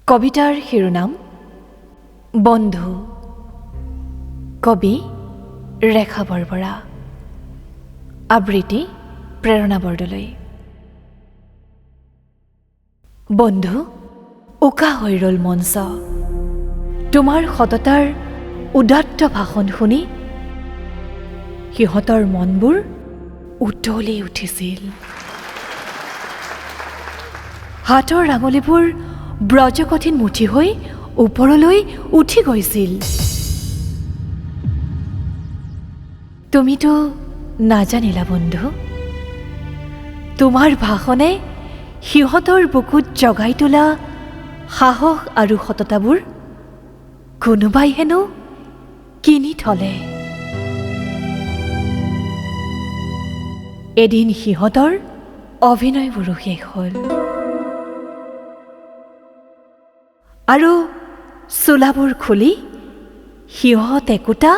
কবিতাৰ শিৰোনাম বন্ধু। কবি ৰেখা বৰবৰা। আবৃত্তি প্ৰেৰণা বৰদলৈ। বন্ধু, উকা হৈ ৰ'ল মঞ্চ। তোমাৰ সততাৰ উদাত্ত ভাষণ শুনি সিহঁতৰ মনবোৰ উতলি উঠিছিল। হাতৰ আঙুলিবোৰ ব্ৰজকঠিন মুঠি হৈ ওপৰলৈ উঠি গৈছিল। তুমিতো নাজানিলা বন্ধু, তোমাৰ ভাষণে সিহঁতৰ বুকুত জগাই তোলা সাহস আৰু সততাবোৰ কোনোবাই হেনো কিনি থলে। এদিন সিহঁতৰ অভিনয়বোৰো শেষ হ'ল আৰু চোলাবোৰ খুলি সিহঁত একোটা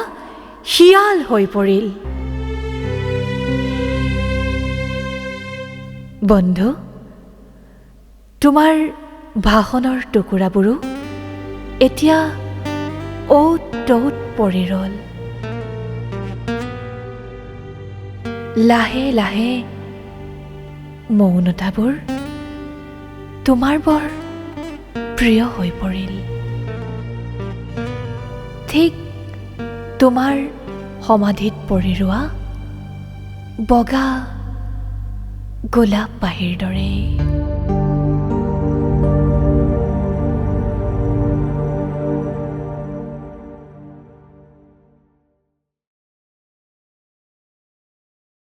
শিয়াল হৈ পৰিল। বন্ধু, তোমাৰ ভাষণৰ টুকুৰাবোৰো এতিয়া অ'ত ত'ত পৰি ৰ'ল। লাহে লাহে মৌনতাবোৰ তোমাৰ বৰ প্ৰিয় হৈ পৰিল। ঠিক তোমাৰ সমাধিত পৰি ৰোৱা বগা গোলাপ বাহিৰ দৰে।